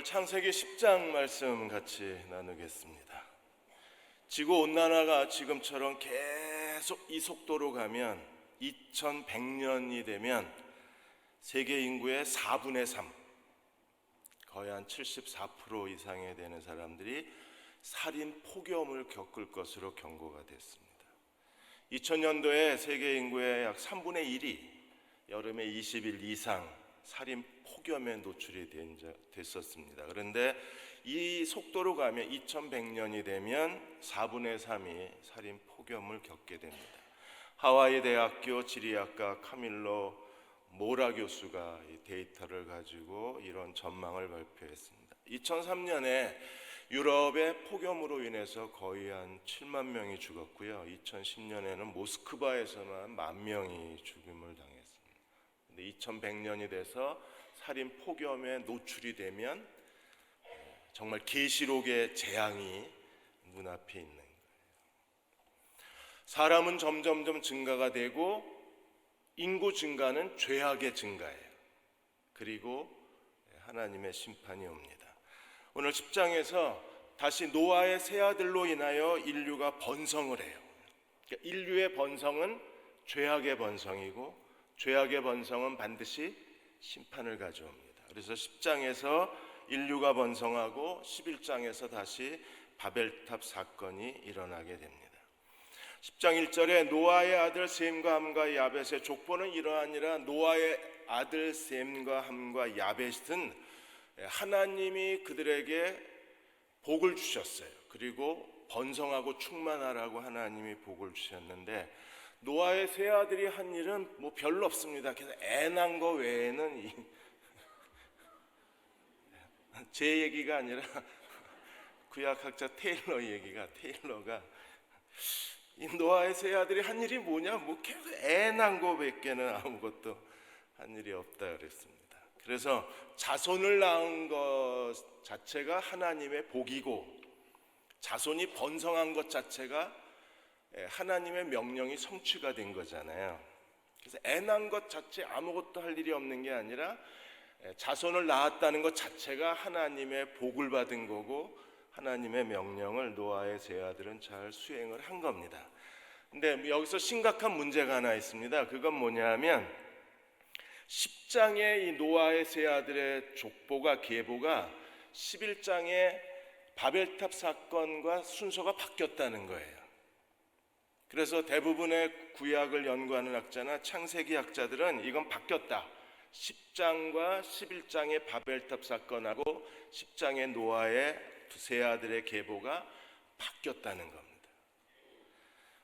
오늘 창세기 10장 말씀 같이 나누겠습니다. 지구온난화가 지금처럼 계속 이 속도로 가면 2100년이 되면 세계 인구의 4분의 3, 거의 한 74% 이상에 되는 사람들이 살인 폭염을 겪을 것으로 경고가 됐습니다. 2000년도에 세계 인구의 약 3분의 1이 여름에 20일 이상 살인 폭염에 노출이 됐었습니다. 그런데 이 속도로 가면 2100년이 되면 4분의 3이 살인 폭염을 겪게 됩니다. 하와이 대학교 지리학과 카밀로 모라 교수가 이 데이터를 가지고 이런 전망을 발표했습니다. 2003년에 유럽의 폭염으로 인해서 거의 한 7만 명이 죽었고요. 2010년에는 모스크바에서만 10,000명이 죽음을 당했습니다. 근데 2100년이 돼서 살인 폭염에 노출이 되면 정말 계시록의 재앙이 눈앞에 있는 거예요. 사람은 점점점 증가가 되고 인구 증가는 죄악의 증가예요. 그리고 하나님의 심판이 옵니다. 오늘 10장에서 다시 노아의 세 아들로 인하여 인류가 번성을 해요. 그러니까 인류의 번성은 죄악의 번성이고 죄악의 번성은 반드시 심판을 가져옵니다. 그래서 10장에서 인류가 번성하고 11장에서 다시 바벨탑 사건이 일어나게 됩니다. 10장 1절에 노아의 아들 셈과 함과 야벳의 족보는 이러하니라. 노아의 아들 셈과 함과 야벳은 하나님이 그들에게 복을 주셨어요. 그리고 번성하고 충만하라고 하나님이 복을 주셨는데 노아의 세 아들이 한 일은 뭐 별로 없습니다. 그래서 애 낳은 거 외에는 제 얘기가 아니라 구약학자 테일러가 이 노아의 세 아들이 한 일이 뭐냐? 뭐 계속 애 낳은 거밖에는 아무것도 한 일이 없다 그랬습니다. 그래서 자손을 낳은 것 자체가 하나님의 복이고 자손이 번성한 것 자체가 하나님의 명령이 성취가 된 거잖아요. 그래서 애 낳은 것 자체 아무것도 할 일이 없는 게 아니라 자손을 낳았다는 것 자체가 하나님의 복을 받은 거고 하나님의 명령을 노아의 세 아들은 잘 수행을 한 겁니다. 근데 여기서 심각한 문제가 하나 있습니다. 그건 뭐냐면 10장의 이 노아의 세 아들의 족보가 계보가 11장의 바벨탑 사건과 순서가 바뀌었다는 거예요. 그래서 대부분의 구약을 연구하는 학자나 창세기 학자들은 이건 바뀌었다. 10장과 11장의 바벨탑 사건하고 10장의 노아의 세 아들의 계보가 바뀌었다는 겁니다.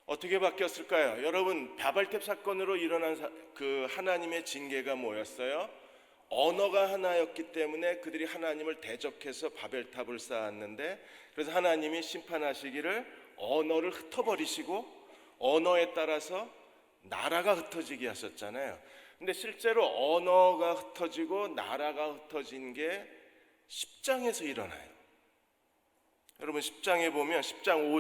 어떻게 바뀌었을까요? 여러분, 바벨탑 사건으로 일어난 그 하나님의 징계가 뭐였어요? 언어가 하나였기 때문에 그들이 하나님을 대적해서 바벨탑을 쌓았는데 그래서 하나님이 심판하시기를 언어를 흩어버리시고 언어에 따라서 나라가 흩어지게 하셨잖아요. 근데 실제로 언어가 흩어지고 나라가 흩어진 게 10장에서 일어나요. 여러분 10장에 보면 10장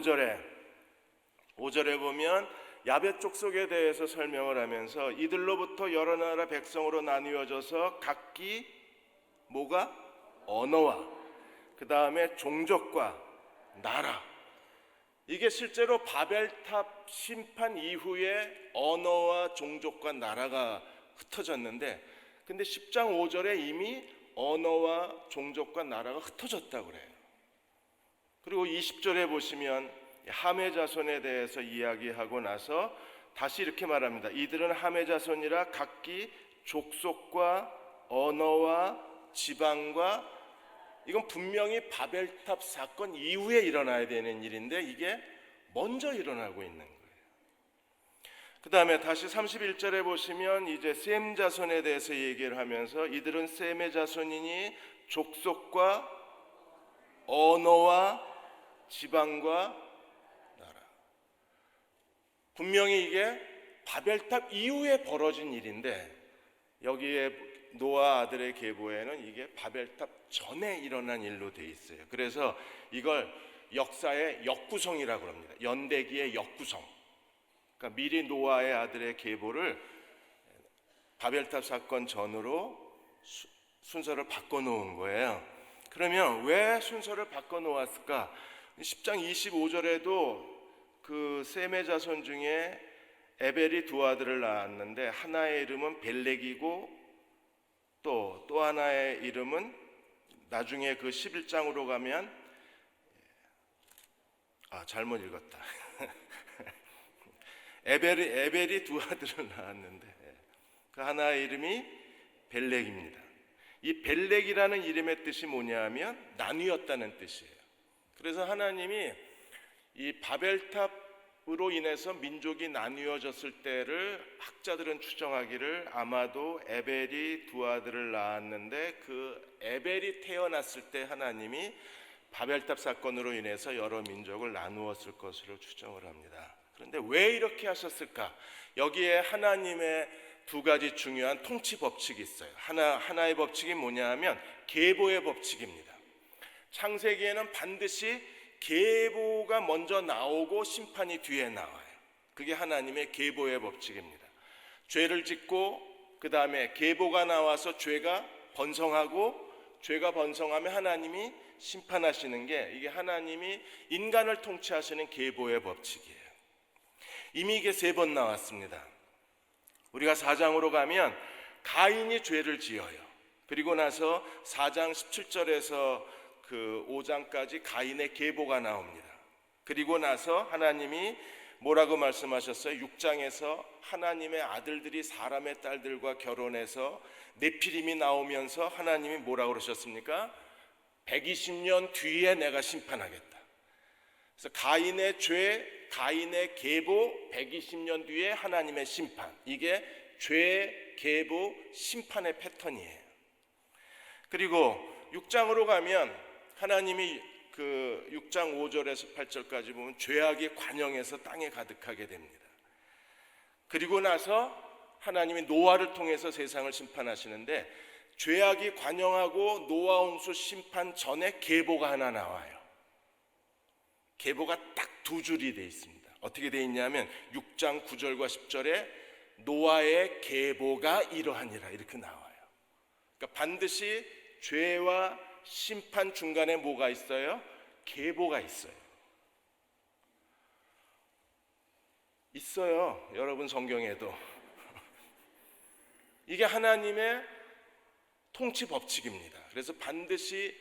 5절에 보면 야벳 족속에 대해서 설명을 하면서 이들로부터 여러 나라 백성으로 나뉘어져서 각기 뭐가? 언어와 그 다음에 종족과 나라. 이게 실제로 바벨탑 심판 이후에 언어와 종족과 나라가 흩어졌는데 근데 10장 5절에 이미 언어와 종족과 나라가 흩어졌다고 그래요. 그리고 20절에 보시면 함의 자손에 대해서 이야기하고 나서 다시 이렇게 말합니다. 이들은 함의 자손이라 각기 족속과 언어와 지방과 이건 분명히 바벨탑 사건 이후에 일어나야 되는 일인데 이게 먼저 일어나고 있는 거예요. 그 다음에 다시 31절에 보시면 이제 셈 자손에 대해서 얘기를 하면서 이들은 셈의 자손이니 족속과 언어와 지방과 나라. 분명히 이게 바벨탑 이후에 벌어진 일인데 여기에 노아 아들의 계보에는 이게 바벨탑 전에 일어난 일로 돼 있어요. 그래서 이걸 역사의 역구성이라고 합니다. 연대기의 역구성. 그러니까 미리 노아의 아들의 계보를 바벨탑 사건 전으로 순서를 바꿔놓은 거예요. 그러면 왜 순서를 바꿔 놓았을까? 10장 25절에도 그 셈의 자손 중에 에벨이 두 아들을 낳았는데 하나의 이름은 벨렉이고 또 하나의 이름은 나중에 그 11장으로 가면 잘못 읽었다. 에벨이 두 아들을 낳았는데 그 하나의 이름이 벨렉입니다. 이 벨렉이라는 이름의 뜻이 뭐냐면 나뉘었다는 뜻이에요. 그래서 하나님이 이 바벨탑으로 인해서 민족이 나뉘어졌을 때를 학자들은 추정하기를 아마도 에벨이 두 아들을 낳았는데 그 에벨이 태어났을 때 하나님이 바벨탑 사건으로 인해서 여러 민족을 나누었을 것으로 추정을 합니다. 그런데 왜 이렇게 하셨을까? 여기에 하나님의 두 가지 중요한 통치 법칙이 있어요. 하나의 법칙이 뭐냐 하면 계보의 법칙입니다. 창세기에는 반드시 계보가 먼저 나오고 심판이 뒤에 나와요. 그게 하나님의 계보의 법칙입니다. 죄를 짓고 그 다음에 계보가 나와서 죄가 번성하고 죄가 번성하면 하나님이 심판하시는 게 이게 하나님이 인간을 통치하시는 계보의 법칙이에요. 이미 이게 3번 나왔습니다. 우리가 4장으로 가면 가인이 죄를 지어요. 그리고 나서 4장 17절에서 그 5장까지 가인의 계보가 나옵니다. 그리고 나서 하나님이 뭐라고 말씀하셨어요? 6장에서 하나님의 아들들이 사람의 딸들과 결혼해서 네피림이 나오면서 하나님이 뭐라고 그러셨습니까? 120년 뒤에 내가 심판하겠다. 그래서 가인의 죄, 가인의 계보, 120년 뒤에 하나님의 심판. 이게 죄, 계보, 심판의 패턴이에요. 그리고 6장으로 가면 하나님이 그 6장 5절에서 8절까지 보면 죄악이 관영해서 땅에 가득하게 됩니다. 그리고 나서 하나님이 노아를 통해서 세상을 심판하시는데 죄악이 관영하고 노아 홍수 심판 전에 계보가 하나 나와요. 계보가 딱 2줄이 되어 있습니다. 어떻게 되어 있냐면 6장 9절과 10절에 노아의 계보가 이러하니라 이렇게 나와요. 그러니까 반드시 죄와 심판 중간에 뭐가 있어요? 계보가 있어요. 있어요. 여러분 성경에도. 이게 하나님의 통치 법칙입니다. 그래서 반드시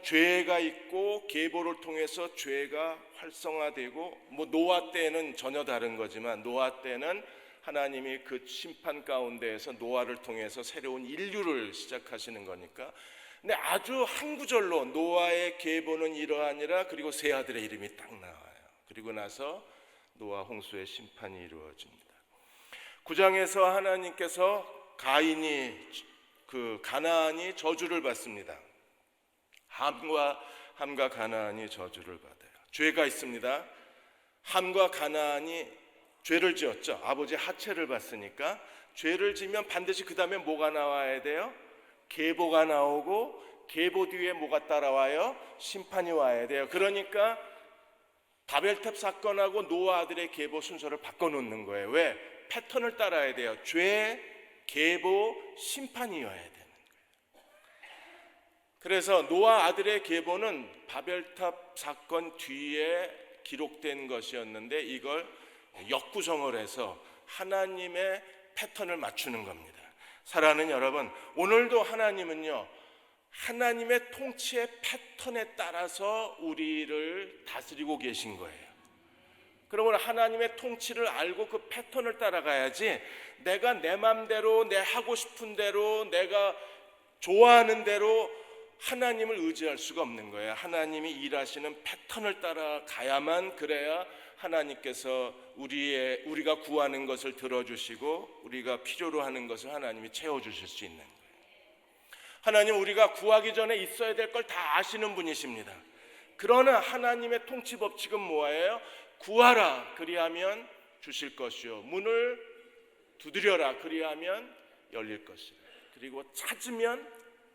죄가 있고 계보를 통해서 죄가 활성화되고 노아 때는 전혀 다른 거지만 노아 때는 하나님이 그 심판 가운데에서 노아를 통해서 새로운 인류를 시작하시는 거니까. 근데 아주 한 구절로 노아의 계보는 이러하니라 그리고 세 아들의 이름이 딱 나와요. 그리고 나서 노아 홍수의 심판이 이루어집니다. 9장에서 하나님께서 가나안이 저주를 받습니다. 함과 가나안이 저주를 받아요. 죄가 있습니다. 함과 가나안이 죄를 지었죠. 아버지 하체를 봤으니까 죄를 지면 반드시 그 다음에 뭐가 나와야 돼요? 계보가 나오고 계보 뒤에 뭐가 따라와요? 심판이 와야 돼요. 그러니까 바벨탑 사건하고 노아 아들의 계보 순서를 바꿔놓는 거예요. 왜? 패턴을 따라야 돼요. 죄, 계보, 심판이어야 되는 거예요. 그래서 노아 아들의 계보는 바벨탑 사건 뒤에 기록된 것이었는데 이걸 역구성을 해서 하나님의 패턴을 맞추는 겁니다. 사랑하는 여러분, 오늘도 하나님은요 하나님의 통치의 패턴에 따라서 우리를 다스리고 계신 거예요. 그러면 하나님의 통치를 알고 그 패턴을 따라가야지 내가 내 맘대로 내 하고 싶은 대로 내가 좋아하는 대로 하나님을 의지할 수가 없는 거예요. 하나님이 일하시는 패턴을 따라가야만 그래야 하나님께서 우리가 구하는 것을 들어주시고 우리가 필요로 하는 것을 하나님이 채워주실 수 있는 거예요. 하나님 우리가 구하기 전에 있어야 될 걸 다 아시는 분이십니다. 그러나 하나님의 통치 법칙은 뭐예요? 구하라 그리하면 주실 것이요 문을 두드려라 그리하면 열릴 것이요 그리고 찾으면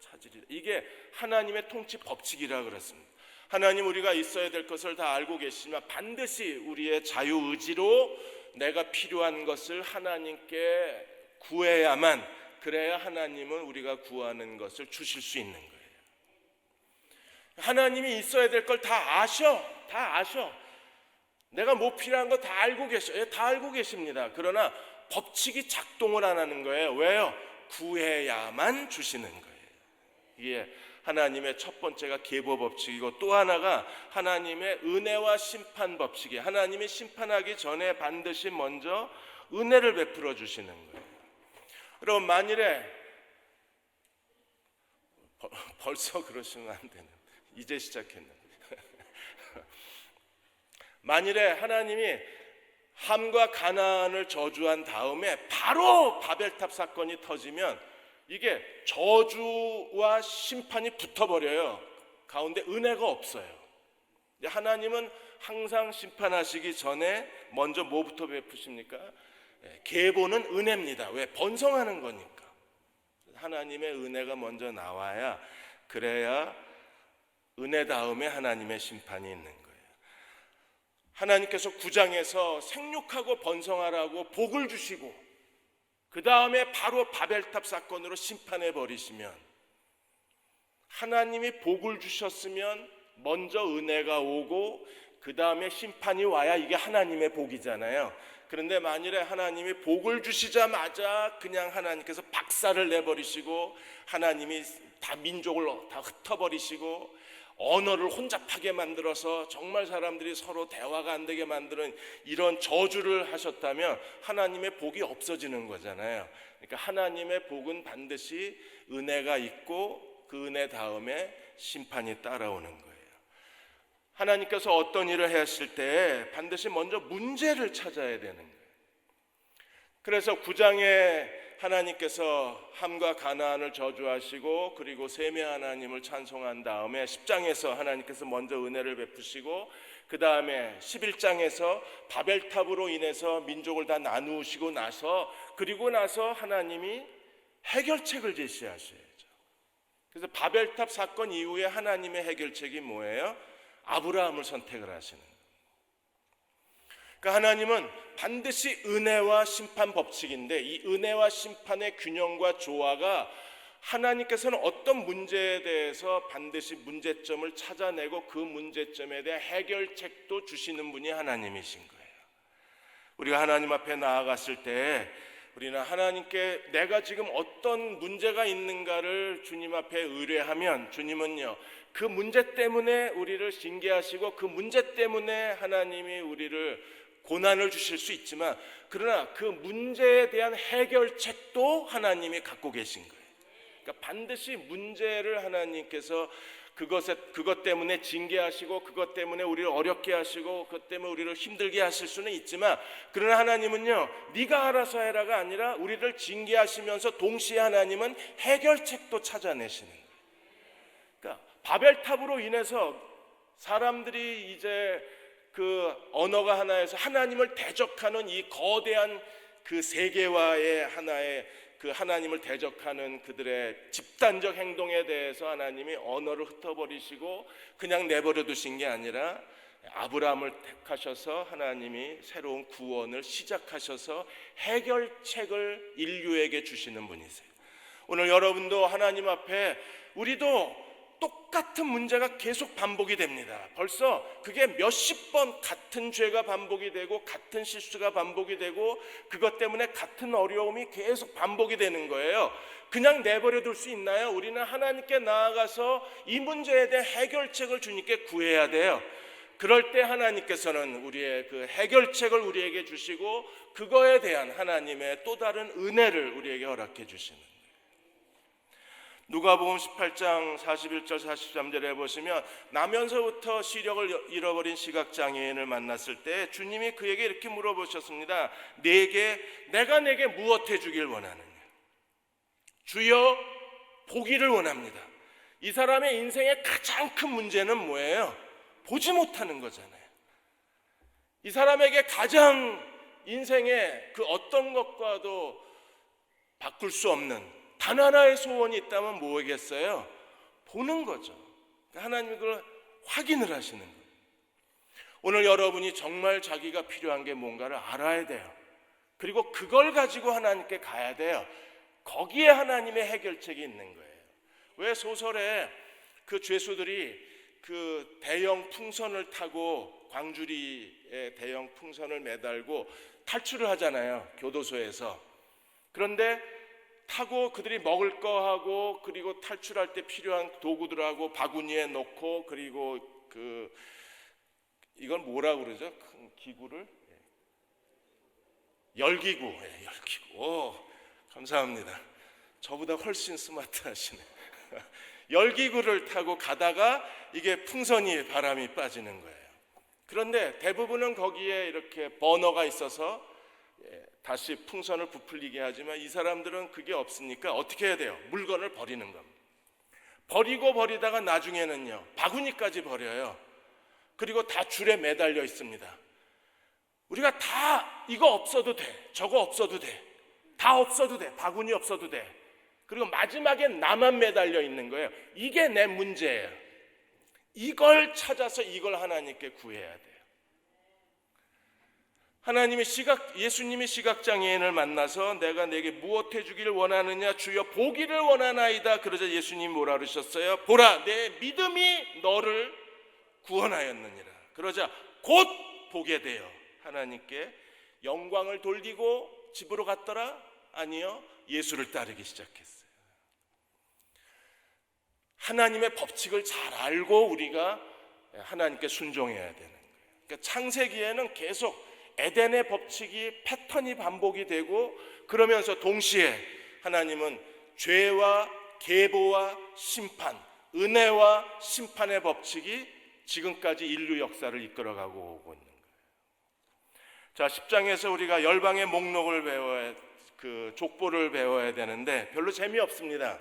찾으리라. 이게 하나님의 통치 법칙이라 그랬습니다. 하나님 우리가 있어야 될 것을 다 알고 계시지만 반드시 우리의 자유의지로 내가 필요한 것을 하나님께 구해야만 그래야 하나님은 우리가 구하는 것을 주실 수 있는 거예요. 하나님이 있어야 될 걸 다 아셔. 내가 뭐 필요한 거 다 알고 계셔. 예, 다 알고 계십니다. 그러나 법칙이 작동을 안 하는 거예요. 왜요? 구해야만 주시는 거예요. 이게 하나님의 첫 번째가 계보 법칙이고, 또 하나가 하나님의 은혜와 심판 법칙이에요. 하나님이 심판하기 전에 반드시 먼저 은혜를 베풀어 주시는 거예요. 여러분, 만일에 벌써 그러시면 안 되는, 이제 시작했는데 만일에 하나님이 함과 가나안을 저주한 다음에 바로 바벨탑 사건이 터지면 이게 저주와 심판이 붙어버려요. 가운데 은혜가 없어요. 하나님은 항상 심판하시기 전에 먼저 뭐부터 베푸십니까? 계보는 은혜입니다. 왜? 번성하는 거니까. 하나님의 은혜가 먼저 나와야, 그래야 은혜 다음에 하나님의 심판이 있는 거예요. 하나님께서 9장에서 생육하고 번성하라고 복을 주시고 그 다음에 바로 바벨탑 사건으로 심판해 버리시면, 하나님이 복을 주셨으면 먼저 은혜가 오고 그 다음에 심판이 와야 이게 하나님의 복이잖아요. 그런데 만일에 하나님이 복을 주시자마자 그냥 하나님께서 박살을 내버리시고 하나님이 다 민족을 다 흩어버리시고 언어를 혼잡하게 만들어서 정말 사람들이 서로 대화가 안 되게 만드는 이런 저주를 하셨다면 하나님의 복이 없어지는 거잖아요. 그러니까 하나님의 복은 반드시 은혜가 있고 그 은혜 다음에 심판이 따라오는 거예요. 하나님께서 어떤 일을 하실 때 반드시 먼저 문제를 찾아야 되는 거예요. 그래서 9장에 하나님께서 함과 가나안을 저주하시고 그리고 셈의 하나님을 찬송한 다음에 10장에서 하나님께서 먼저 은혜를 베푸시고 그 다음에 11장에서 바벨탑으로 인해서 민족을 다 나누시고 나서, 그리고 나서 하나님이 해결책을 제시하셔야죠. 그래서 바벨탑 사건 이후에 하나님의 해결책이 뭐예요? 아브라함을 선택을 하시는 거예요. 그러니까 하나님은 반드시 은혜와 심판 법칙인데, 이 은혜와 심판의 균형과 조화가, 하나님께서는 어떤 문제에 대해서 반드시 문제점을 찾아내고 그 문제점에 대한 해결책도 주시는 분이 하나님이신 거예요. 우리가 하나님 앞에 나아갔을 때 우리는 하나님께 내가 지금 어떤 문제가 있는가를 주님 앞에 의뢰하면, 주님은요 그 문제 때문에 우리를 징계하시고 그 문제 때문에 하나님이 우리를 고난을 주실 수 있지만, 그러나 그 문제에 대한 해결책도 하나님이 갖고 계신 거예요. 그러니까 반드시 문제를 하나님께서 그것 때문에 징계하시고 그것 때문에 우리를 어렵게 하시고 그것 때문에 우리를 힘들게 하실 수는 있지만, 그러나 하나님은요 네가 알아서 해라가 아니라 우리를 징계하시면서 동시에 하나님은 해결책도 찾아내시는 거예요. 그러니까 바벨탑으로 인해서 사람들이 이제 그 언어가 하나여서 하나님을 대적하는 이 거대한 그 세계화의 하나의 그 하나님을 대적하는 그들의 집단적 행동에 대해서 하나님이 언어를 흩어버리시고 그냥 내버려 두신 게 아니라 아브라함을 택하셔서 하나님이 새로운 구원을 시작하셔서 해결책을 인류에게 주시는 분이세요. 오늘 여러분도 하나님 앞에, 우리도 똑같은 문제가 계속 반복이 됩니다. 벌써 그게 몇십 번 같은 죄가 반복이 되고 같은 실수가 반복이 되고 그것 때문에 같은 어려움이 계속 반복이 되는 거예요. 그냥 내버려 둘 수 있나요? 우리는 하나님께 나아가서 이 문제에 대한 해결책을 주님께 구해야 돼요. 그럴 때 하나님께서는 우리의 그 해결책을 우리에게 주시고 그거에 대한 하나님의 또 다른 은혜를 우리에게 허락해 주시는 거예요. 누가복음 18장 41절 43절에 보시면, 나면서부터 시력을 잃어버린 시각장애인을 만났을 때 주님이 그에게 이렇게 물어보셨습니다. 내가 내게 무엇 해주길 원하느냐? 주여, 보기를 원합니다. 이 사람의 인생의 가장 큰 문제는 뭐예요? 보지 못하는 거잖아요. 이 사람에게 가장 인생의 그 어떤 것과도 바꿀 수 없는 단 하나의 소원이 있다면 뭐겠어요? 보는 거죠. 하나님이 그걸 확인을 하시는 거예요. 오늘 여러분이 정말 자기가 필요한 게 뭔가를 알아야 돼요. 그리고 그걸 가지고 하나님께 가야 돼요. 거기에 하나님의 해결책이 있는 거예요. 왜 소설에 그 죄수들이 그 대형 풍선을 타고 광주리에 대형 풍선을 매달고 탈출을 하잖아요, 교도소에서. 그런데 타고 그들이 먹을 거 하고 그리고 탈출할 때 필요한 도구들하고 바구니에 넣고 그리고 이건 뭐라 그러죠? 큰 기구를 열기구. 열기구. 오, 감사합니다. 저보다 훨씬 스마트하시네. 열기구를 타고 가다가 이게 풍선이 바람이 빠지는 거예요. 그런데 대부분은 거기에 이렇게 버너가 있어서 다시 풍선을 부풀리게 하지만 이 사람들은 그게 없으니까 어떻게 해야 돼요? 물건을 버리는 겁니다. 버리다가 나중에는요, 바구니까지 버려요. 그리고 다 줄에 매달려 있습니다. 우리가 다 이거 없어도 돼, 저거 없어도 돼, 다 없어도 돼, 바구니 없어도 돼. 그리고 마지막에 나만 매달려 있는 거예요. 이게 내 문제예요. 이걸 찾아서 이걸 하나님께 구해야 돼요. 예수님이 시각장애인을 만나서 내가 내게 무엇 해주기를 원하느냐, 주여 보기를 원하나이다. 그러자 예수님이 뭐라 그러셨어요? 보라, 내 믿음이 너를 구원하였느니라. 그러자 곧 보게 되어 하나님께 영광을 돌리고 집으로 갔더라? 아니요, 예수를 따르기 시작했어요. 하나님의 법칙을 잘 알고 우리가 하나님께 순종해야 되는 거예요. 그러니까 창세기에는 계속 에덴의 법칙이 패턴이 반복이 되고, 그러면서 동시에 하나님은 죄와 계보와 심판, 은혜와 심판의 법칙이 지금까지 인류 역사를 이끌어가고 오고 있는 거예요. 자, 10장에서 우리가 열방의 목록을 족보를 배워야 되는데 별로 재미없습니다.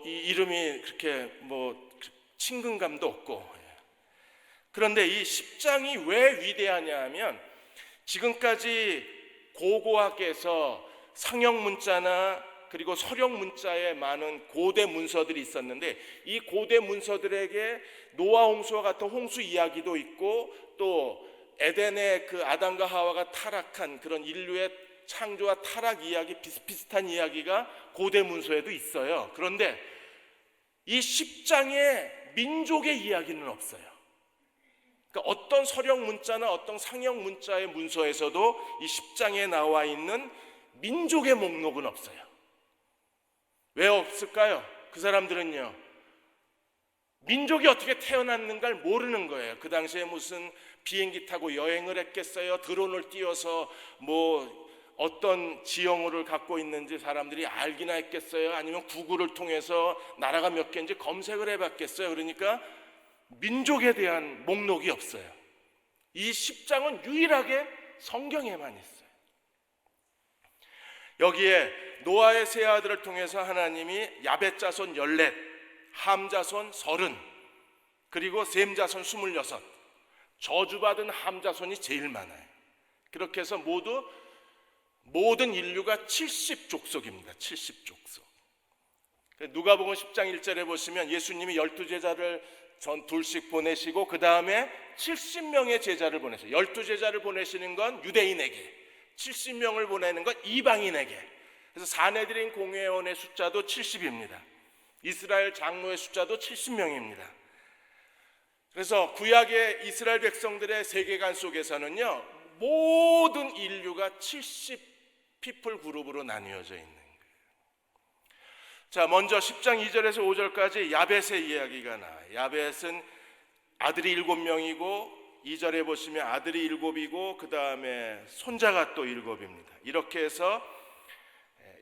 이 이름이 그렇게 친근감도 없고. 그런데 이 10장이 왜 위대하냐 하면, 지금까지 고고학에서 상형 문자나 그리고 서령 문자에 많은 고대 문서들이 있었는데, 이 고대 문서들에게 노아 홍수와 같은 홍수 이야기도 있고, 또 에덴의 그 아담과 하와가 타락한 그런 인류의 창조와 타락 이야기, 비슷비슷한 이야기가 고대 문서에도 있어요. 그런데 이 10장에 민족의 이야기는 없어요. 그러니까 어떤 서령 문자나 어떤 상형 문자의 문서에서도 이 10장에 나와 있는 민족의 목록은 없어요. 왜 없을까요? 그 사람들은요, 민족이 어떻게 태어났는가를 모르는 거예요. 그 당시에 무슨 비행기 타고 여행을 했겠어요? 드론을 띄워서 어떤 지형을 갖고 있는지 사람들이 알기나 했겠어요? 아니면 구글을 통해서 나라가 몇 개인지 검색을 해봤겠어요? 그러니까 민족에 대한 목록이 없어요. 이 10장은 유일하게 성경에만 있어요. 여기에 노아의 세 아들을 통해서 하나님이 야벳 자손 14, 함 자손 30, 그리고 셈 자손 26, 저주받은 함 자손이 제일 많아요. 그렇게 해서 모든 인류가 70족속입니다. 70족속. 누가복음 10장 1절에 보시면 예수님이 12제자를 둘씩 보내시고 그 다음에 70명의 제자를 보내세요. 12제자를 보내시는 건 유대인에게, 70명을 보내는 건 이방인에게. 그래서 사내들인 공회원의 숫자도 70입니다. 이스라엘 장로의 숫자도 70명입니다. 그래서 구약의 이스라엘 백성들의 세계관 속에서는요, 모든 인류가 70 피플 그룹으로 나뉘어져 있는 거예요. 자, 먼저 10장 2절에서 5절까지 야벳의 이야기가 나와요. 야벳은 아들이 7명이고 2절에 보시면 아들이 7이고 그 다음에 손자가 또 7입니다. 이렇게 해서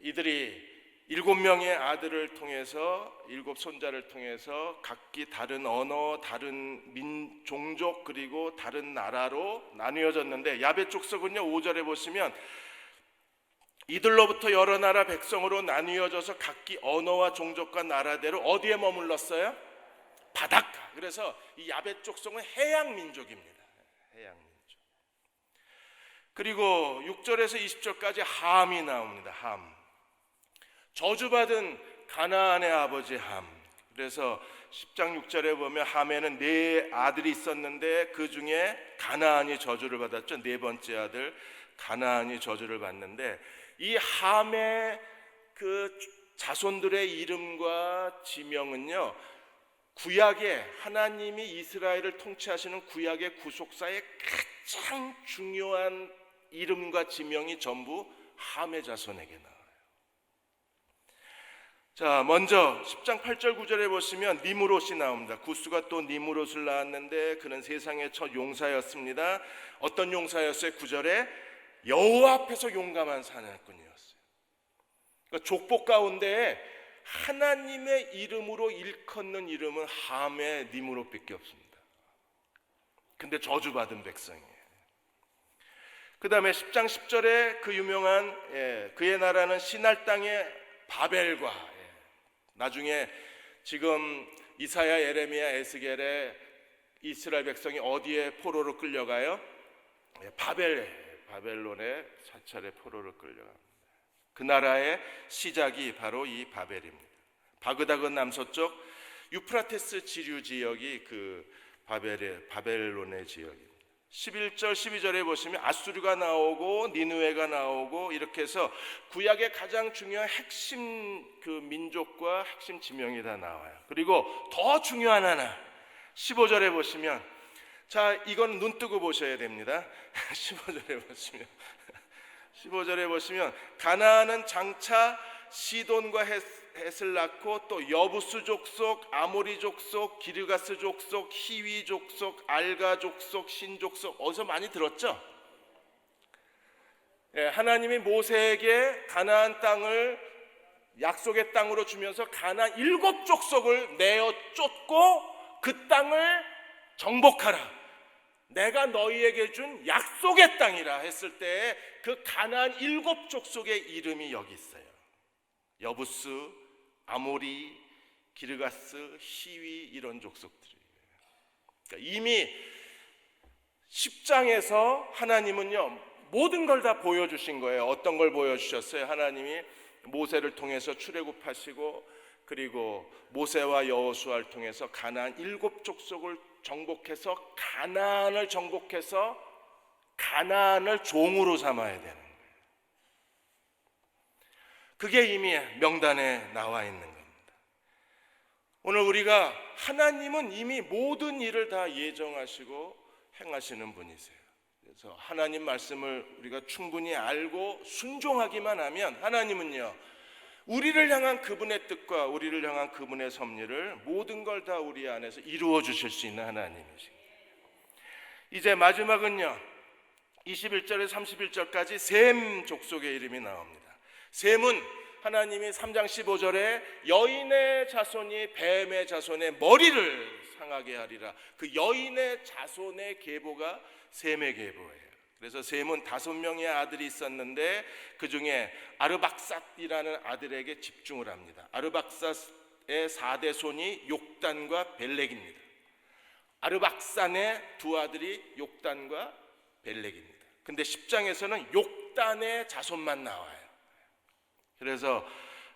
이들이 7명의 아들을 통해서 7 손자를 통해서 각기 다른 언어, 다른 종족 그리고 다른 나라로 나뉘어졌는데, 야벳 족속은요 5절에 보시면 이들로부터 여러 나라 백성으로 나뉘어져서 각기 언어와 종족과 나라대로 어디에 머물렀어요? 바닷가. 그래서 이 야벳 족속은 해양 민족입니다. 해양 민족. 그리고 6절에서 20절까지 함이 나옵니다. 함. 저주받은 가나안의 아버지 함. 그래서 10장 6절에 보면 함에는 4 아들이 있었는데 그 중에 가나안이 저주를 받았죠. 4번째 아들 가나안이 저주를 받는데, 이 함의 그 자손들의 이름과 지명은요 구약의 하나님이 이스라엘을 통치하시는 구약의 구속사의 가장 중요한 이름과 지명이 전부 함의 자손에게 나와요. 자, 먼저 10장 8절 9절에 보시면 니므롯이 나옵니다. 구스가 또 니므롯을 낳았는데 그는 세상의 첫 용사였습니다. 어떤 용사였어요? 9절에 여호와 앞에서 용감한 사냥꾼이었어요. 그러니까 족보 가운데 하나님의 이름으로 일컫는 이름은 함의 니므롯밖에 없습니다. 근데 저주받은 백성이에요. 그 다음에 10장 10절에 그 유명한 그의 나라는 시날 땅의 바벨과 나중에 지금 이사야, 예레미야, 에스겔에 이스라엘 백성이 어디에 포로로 끌려가요? 바벨론에 사찰의 포로로 끌려갑니다. 그 나라의 시작이 바로 이 바벨입니다. 바그다드 남서쪽 유프라테스 지류 지역이 그 바벨론의 지역입니다. 11절 12절에 보시면 아수르가 나오고 니느웨가 나오고 이렇게 해서 구약의 가장 중요한 핵심 그 민족과 핵심 지명이 다 나와요. 그리고 더 중요한 하나 15절에 보시면, 자, 이건 눈 뜨고 보셔야 됩니다. 15절에 보시면 가나안은 장차 시돈과 헷을 낳고 또 여부스 족속, 아모리 족속, 기르가스 족속, 히위 족속, 알가 족속, 신 족속, 어디서 많이 들었죠? 하나님이 모세에게 가나안 땅을 약속의 땅으로 주면서 가나안 7족속을 내어 쫓고 그 땅을 정복하라, 내가 너희에게 준 약속의 땅이라 했을 때 그 가나안 7족속의 이름이 여기 있어요. 여부스, 아모리, 기르가스, 히위, 이런 족속들이에요. 그러니까 이미 10장에서 하나님은요 모든 걸 다 보여주신 거예요. 어떤 걸 보여주셨어요? 하나님이 모세를 통해서 출애굽하시고 그리고 모세와 여호수아를 통해서 가나안 7족속을 정복해서 가나안을 정복해서 가나안을 종으로 삼아야 되는 거예요. 그게 이미 명단에 나와 있는 겁니다. 오늘 우리가 하나님은 이미 모든 일을 다 예정하시고 행하시는 분이세요. 그래서 하나님 말씀을 우리가 충분히 알고 순종하기만 하면 하나님은요 우리를 향한 그분의 뜻과 우리를 향한 그분의 섭리를 모든 걸 다 우리 안에서 이루어 주실 수 있는 하나님이십니다. 이제 마지막은요 21절에서 31절까지 셈 족속의 이름이 나옵니다. 셈은 하나님이 3장 15절에 여인의 자손이 뱀의 자손의 머리를 상하게 하리라, 그 여인의 자손의 계보가 셈의 계보예요. 그래서 셈은 5명의 아들이 있었는데 그 중에 아르박삿이라는 아들에게 집중을 합니다. 아르박삿의 4대 손이 욕단과 벨렉입니다. 아르박삿의 두 아들이 욕단과 벨렉입니다. 근데 10장에서는 욕단의 자손만 나와요. 그래서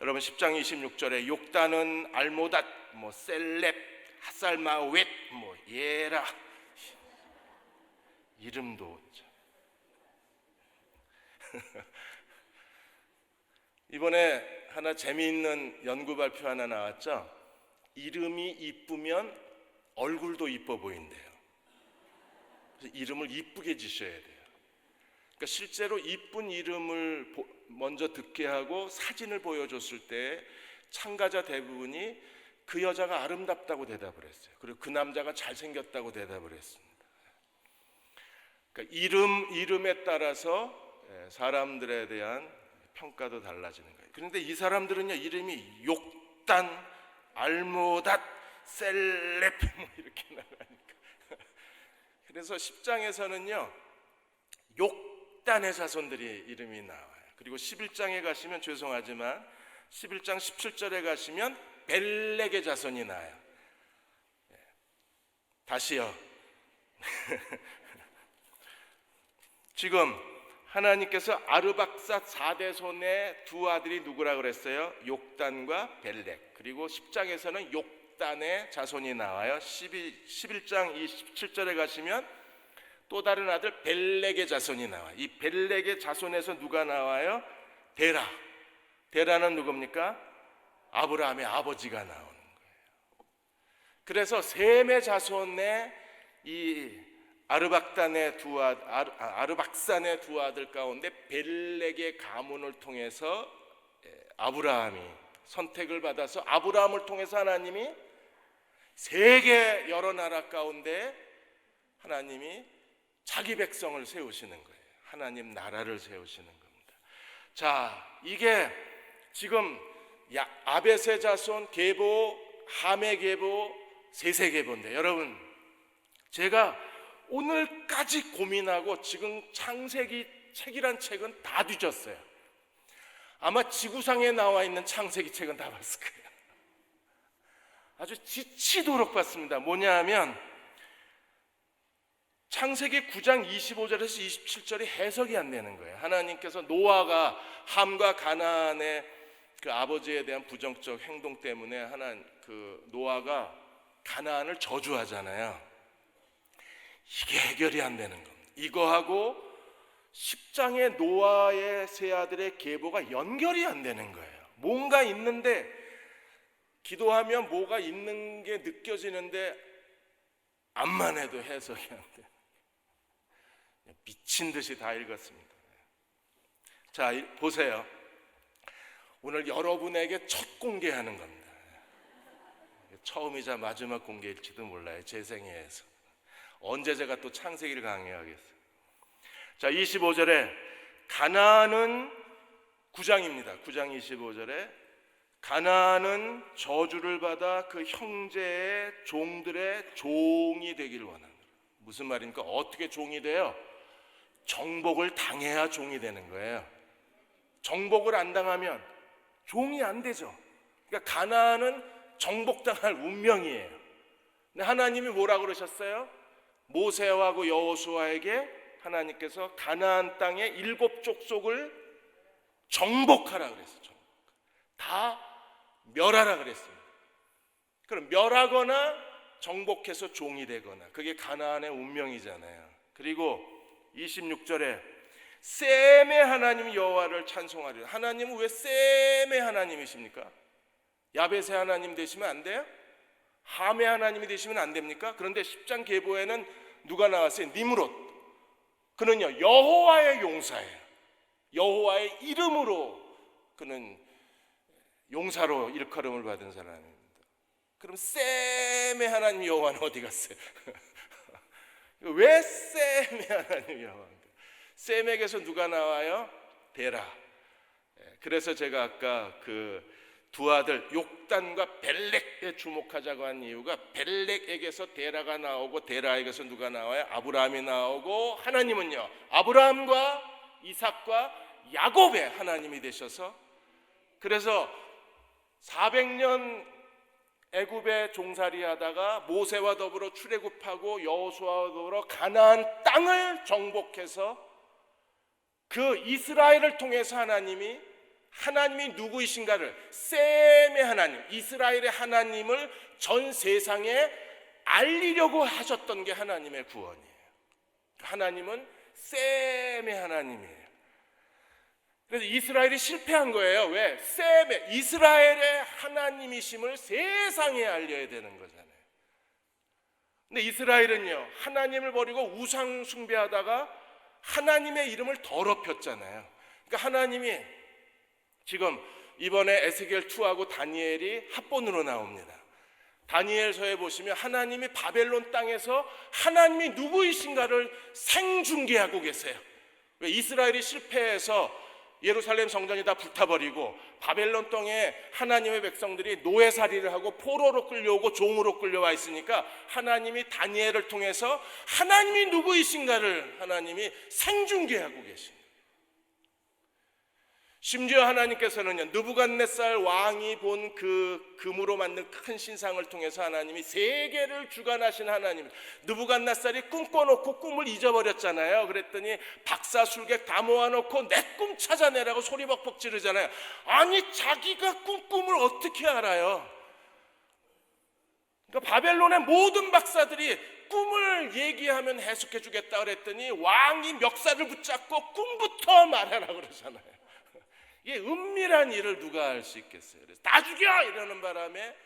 여러분 10장 26절에 욕단은 알모닷, 셀렙, 하살마웻, 예라, 이름도 이번에 하나 재미있는 연구 발표 하나 나왔죠. 이름이 이쁘면 얼굴도 이뻐 보인대요. 그래서 이름을 이쁘게 지셔야 돼요. 그러니까 실제로 이쁜 이름을 먼저 듣게 하고 사진을 보여줬을 때 참가자 대부분이 그 여자가 아름답다고 대답을 했어요. 그리고 그 남자가 잘생겼다고 대답을 했습니다. 그러니까 이름에 따라서 사람들에 대한 평가도 달라지는 거예요. 그런데 이 사람들은요 이름이 욕단, 알모닷, 셀렙 이렇게 나가니까 그래서 10장에서는요 욕단의 자손들이 이름이 나와요. 그리고 11장에 가시면 죄송하지만 11장 17절에 가시면 벨렉의 자손이 나요. 다시요. 지금 하나님께서 아르박삿 4대 손의 두 아들이 누구라 그랬어요? 욕단과 벨렉. 그리고 10장에서는 욕단의 자손이 나와요. 11장 27절에 가시면 또 다른 아들 벨렉의 자손이 나와요. 이 벨렉의 자손에서 누가 나와요? 데라. 데라는 누굽니까? 아브라함의 아버지가 나오는 거예요. 그래서 셈의 자손의 이 아르박산의 두 아들 가운데 벨렉의 가문을 통해서 아브라함이 선택을 받아서 아브라함을 통해서 하나님이 세계 여러 나라 가운데 하나님이 자기 백성을 세우시는 거예요. 하나님 나라를 세우시는 겁니다. 자, 이게 지금 아벳의 자손 계보, 함의 계보, 셋의 계보인데, 여러분, 제가 오늘까지 고민하고 지금 창세기 책이란 책은 다 뒤졌어요. 아마 지구상에 나와 있는 창세기 책은 다 봤을 거예요. 아주 지치도록 봤습니다. 뭐냐 하면 창세기 9장 25절에서 27절이 해석이 안 되는 거예요. 하나님께서 노아가 함과 가나안의 그 아버지에 대한 부정적 행동 때문에 노아가 가나안을 저주하잖아요. 이게 해결이 안 되는 겁니다. 이거하고 10장의 노아의 세 아들의 계보가 연결이 안 되는 거예요. 뭔가 있는데 기도하면 뭐가 있는 게 느껴지는데 암만 해도 해석이 안 돼요. 미친 듯이 다 읽었습니다. 자, 보세요. 오늘 여러분에게 첫 공개하는 겁니다. 처음이자 마지막 공개일지도 몰라요. 제 생애에서. 언제 제가 또 창세기를 강의하겠어요. 자, 25절에 가나안은 9장입니다. 9장 25절에 가나안은 저주를 받아 그 형제의 종들의 종이 되기를 원하노라. 무슨 말입니까? 어떻게 종이 돼요? 정복을 당해야 종이 되는 거예요. 정복을 안 당하면 종이 안 되죠. 그러니까 가나안은 정복당할 운명이에요. 근데 하나님이 뭐라고 그러셨어요? 모세하고 여호수아에게 하나님께서 가나안 땅의 7 족속을 정복하라 그랬어요. 다 멸하라 그랬습니다. 그럼 멸하거나 정복해서 종이 되거나, 그게 가나안의 운명이잖아요. 그리고 26절에 셈의 하나님 여호와를 찬송하리라. 하나님은 왜 셈의 하나님이십니까? 야벳의 하나님 되시면 안 돼요? 함의 하나님이 되시면 안 됩니까? 그런데 10장 계보에는 누가 나왔어요? 니므롯. 그는요 여호와의 용사예요. 여호와의 이름으로 그는 용사로 일컬음을 받은 사람입니다. 그럼 셈의 하나님 여호와는 어디 갔어요? 왜 셈의 하나님 여호와인가? 셈에게서 누가 나와요? 데라. 그래서 제가 아까 그 두 아들 욕단과 벨렉에 주목하자고 한 이유가, 벨렉에게서 데라가 나오고 데라에게서 누가 나와요? 아브라함이 나오고, 하나님은요 아브라함과 이삭과 야곱의 하나님이 되셔서, 그래서 400년 애굽에 종살이 하다가 모세와 더불어 출애굽하고 여호수아와 더불어 가나안 땅을 정복해서 그 이스라엘을 통해서 하나님이 누구이신가를, 셈의 하나님, 이스라엘의 하나님을 전 세상에 알리려고 하셨던 게 하나님의 구원이에요. 하나님은 셈의 하나님이에요. 그래서 이스라엘이 실패한 거예요. 왜? 셈의, 이스라엘의 하나님이심을 세상에 알려야 되는 거잖아요. 근데 이스라엘은요 하나님을 버리고 우상 숭배하다가 하나님의 이름을 더럽혔잖아요. 그러니까 하나님이 지금 이번에 에스겔 2하고 다니엘이 합본으로 나옵니다. 다니엘서에 보시면 하나님이 바벨론 땅에서 하나님이 누구이신가를 생중계하고 계세요. 왜? 이스라엘이 실패해서 예루살렘 성전이 다 불타버리고 바벨론 땅에 하나님의 백성들이 노예살이를 하고 포로로 끌려오고 종으로 끌려와 있으니까 하나님이 다니엘을 통해서 하나님이 누구이신가를 하나님이 생중계하고 계십니다. 심지어 하나님께서는요 느부갓네살 왕이 본 그 금으로 만든 큰 신상을 통해서 하나님이 세계를 주관하신 하나님, 느부갓네살이 꿈꿔놓고 꿈을 잊어버렸잖아요. 그랬더니 박사술객 다 모아놓고 내 꿈 찾아내라고 소리 벅벅 지르잖아요. 아니 자기가 꿈을 어떻게 알아요? 그러니까 바벨론의 모든 박사들이 꿈을 얘기하면 해석해 주겠다 그랬더니 왕이 멱살을 붙잡고 꿈부터 말하라 그러잖아요. 이게 은밀한 일을 누가 알 수 있겠어요? 그래서 다 죽여! 이러는 바람에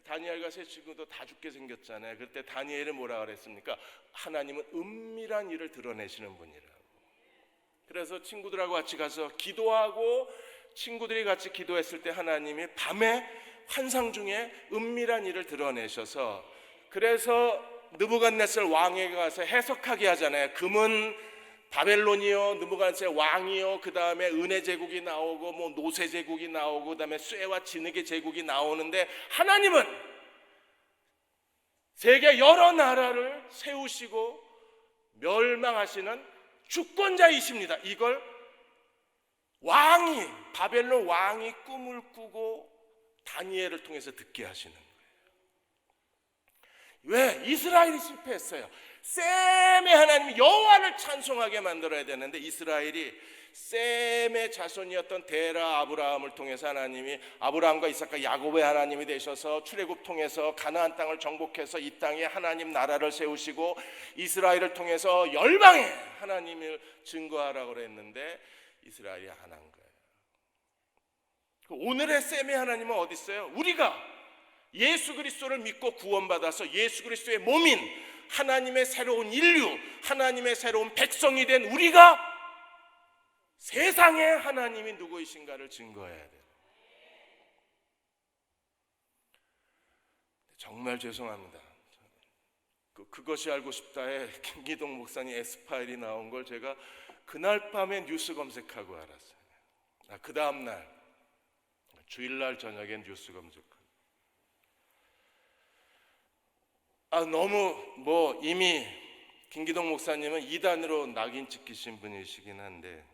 다니엘과 세 친구도 다 죽게 생겼잖아요. 그때 다니엘은 뭐라 그랬습니까? 하나님은 은밀한 일을 드러내시는 분이라고. 그래서 친구들하고 같이 가서 기도하고, 친구들이 같이 기도했을 때 하나님이 밤에 환상 중에 은밀한 일을 드러내셔서, 그래서 느부갓네살 왕에게 가서 해석하게 하잖아요. 금은 바벨론이요, 느부갓네살 왕이요, 그 다음에 은혜 제국이 나오고 뭐 노세 제국이 나오고 그 다음에 쇠와 진흙의 제국이 나오는데, 하나님은 세계 여러 나라를 세우시고 멸망하시는 주권자이십니다. 이걸 바벨론 왕이 꿈을 꾸고 다니엘을 통해서 듣게 하시는 거예요. 왜? 이스라엘이 실패했어요. 셈의 하나님 여호와를 찬송하게 만들어야 되는데, 이스라엘이 셈의 자손이었던 데라 아브라함을 통해서 하나님이 아브라함과 이삭과 야곱의 하나님이 되셔서 출애굽 통해서 가나안 땅을 정복해서 이 땅에 하나님 나라를 세우시고 이스라엘을 통해서 열방에 하나님을 증거하라고 그랬는데 이스라엘이 안 한 거예요. 오늘의 셈의 하나님은 어디 있어요? 우리가 예수 그리스도를 믿고 구원받아서 예수 그리스도의 몸인 하나님의 새로운 인류, 하나님의 새로운 백성이 된 우리가 세상에 하나님이 누구이신가를 증거해야 돼요. 정말 죄송합니다. 그것이 알고 싶다에 김기동 목사님 에스파일이 나온 걸 제가 그날 밤에 뉴스 검색하고 알았어요. 그 다음날 주일날 저녁에 뉴스 검색하고, 너무 이미 김기동 목사님은 이단으로 낙인 찍히신 분이시긴 한데,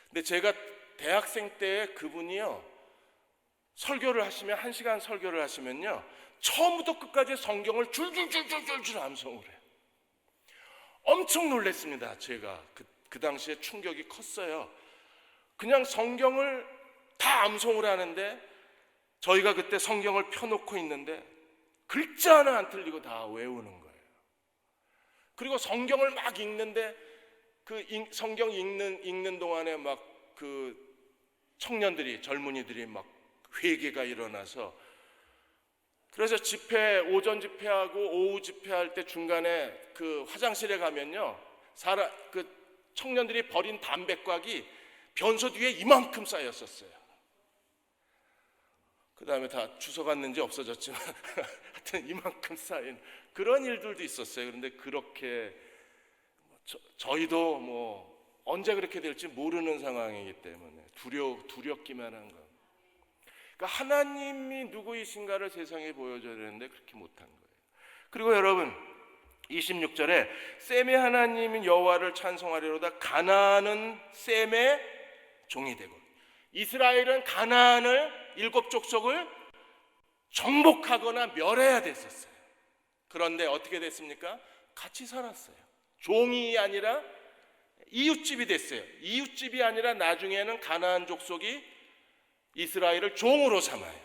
근데 제가 대학생 때 그분이요, 설교를 하시면 1시간 설교를 하시면요, 처음부터 끝까지 성경을 줄줄줄줄줄 암송을 해요. 엄청 놀랐습니다. 제가 그 당시에 충격이 컸어요. 그냥 성경을 다 암송을 하는데, 저희가 그때 성경을 펴놓고 있는데 글자 하나 안 틀리고 다 외우는 거예요. 그리고 성경을 막 읽는데 성경 읽는 동안에 막 청년들이, 젊은이들이 막 회개가 일어나서, 그래서 오전 집회하고 오후 집회할 때 중간에 화장실에 가면요, 청년들이 버린 담배곽이 변소 뒤에 이만큼 쌓였었어요. 그 다음에 다 주워갔는지 없어졌지만 하여튼 이만큼 쌓인 그런 일들도 있었어요. 그런데 그렇게 저희도 언제 그렇게 될지 모르는 상황이기 때문에 두렵기만 한 거. 그러니까 하나님이 누구이신가를 세상에 보여줘야 되는데 그렇게 못한 거예요. 그리고 여러분, 26절에 셈의 하나님인 여호와를 찬송하리로다. 가나안은 셈의 종이 되고, 이스라엘은 가나안을 7 족속을 정복하거나 멸해야 됐었어요. 그런데 어떻게 됐습니까? 같이 살았어요. 종이 아니라 이웃집이 됐어요. 이웃집이 아니라 나중에는 가나안 족속이 이스라엘을 종으로 삼아요.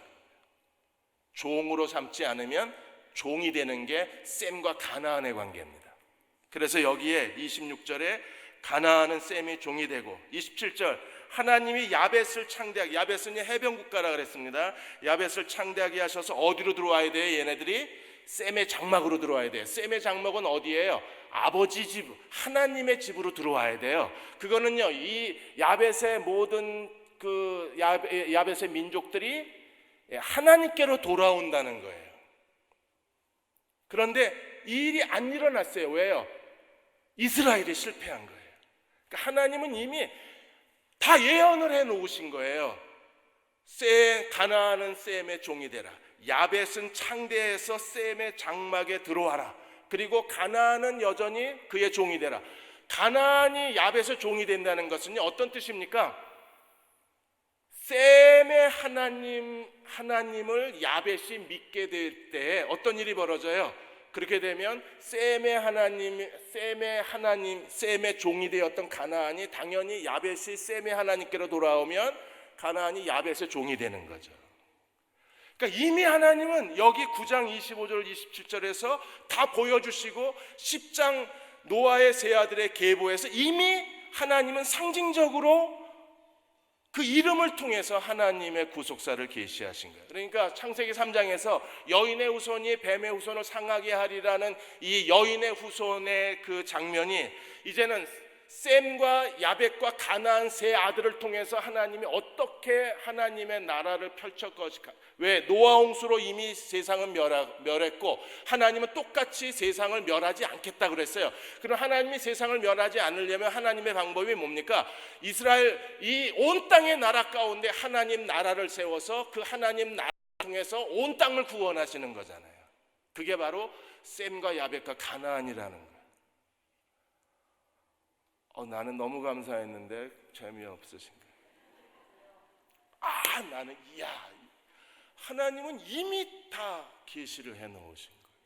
종으로 삼지 않으면 종이 되는 게 셈과 가나안의 관계입니다. 그래서 여기에 26절에 가나안은 셈이 종이 되고, 27절 하나님이 야벳을 창대하게, 야벳은 해변 국가라 그랬습니다. 야벳을 창대하게 하셔서 어디로 들어와야 돼요? 얘네들이 셈의 장막으로 들어와야 돼요. 셈의 장막은 어디예요? 아버지 집, 하나님의 집으로 들어와야 돼요. 그거는요, 이 야벳의 모든 야벳의 민족들이 하나님께로 돌아온다는 거예요. 그런데 이 일이 안 일어났어요. 왜요? 이스라엘이 실패한 거예요. 그러니까 하나님은 이미 다 예언을 해 놓으신 거예요. 가나안은 셈의 종이 되라. 야벳은 창대해서 셈의 장막에 들어와라. 그리고 가나안은 여전히 그의 종이 되라. 가나안이 야벳의 종이 된다는 것은 어떤 뜻입니까? 셈의 하나님을 야벳이 믿게 될 때 어떤 일이 벌어져요? 그렇게 되면 셈의 종이 되었던 가나안이 당연히 야벳이 셈의 하나님께로 돌아오면 가나안이 야벳의 종이 되는 거죠. 그러니까 이미 하나님은 여기 9장 25절 27절에서 다 보여주시고 10장 노아의 세 아들의 계보에서 이미 하나님은 상징적으로 그 이름을 통해서 하나님의 구속사를 계시하신 거예요. 그러니까 창세기 3장에서 여인의 후손이 뱀의 후손을 상하게 하리라는 이 여인의 후손의 그 장면이 이제는 셈과 야벳과 가나안 세 아들을 통해서 하나님이 어떻게 하나님의 나라를 펼칠 것인가. 왜? 노아 홍수로 이미 세상은 멸했고 하나님은 똑같이 세상을 멸하지 않겠다 그랬어요. 그럼 하나님이 세상을 멸하지 않으려면 하나님의 방법이 뭡니까? 이스라엘 이 온 땅의 나라 가운데 하나님 나라를 세워서 그 하나님 나라를 통해서 온 땅을 구원하시는 거잖아요. 그게 바로 셈과 야벳과 가나안이라는 거예요. 나는 너무 감사했는데 재미없으신가요? 나는 하나님은 이미 다 계시를 해놓으신 거예요.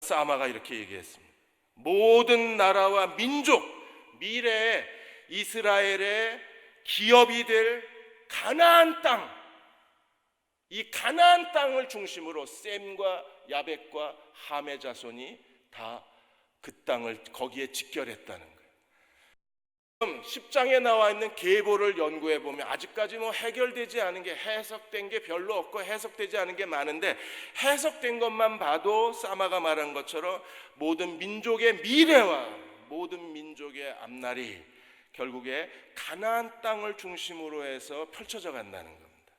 사마가 이렇게 얘기했습니다. 모든 나라와 민족, 미래에 이스라엘의 기업이 될 가나안 땅, 이 가나안 땅을 중심으로 셈과 야벳과 함의 자손이 다 그 땅을 거기에 직결했다는 거예요. 10장에 나와 있는 계보를 연구해 보면 아직까지 해결되지 않은 게, 해석된 게 별로 없고 해석되지 않은 게 많은데, 해석된 것만 봐도 사마가 말한 것처럼 모든 민족의 미래와 모든 민족의 앞날이 결국에 가나안 땅을 중심으로 해서 펼쳐져 간다는 겁니다.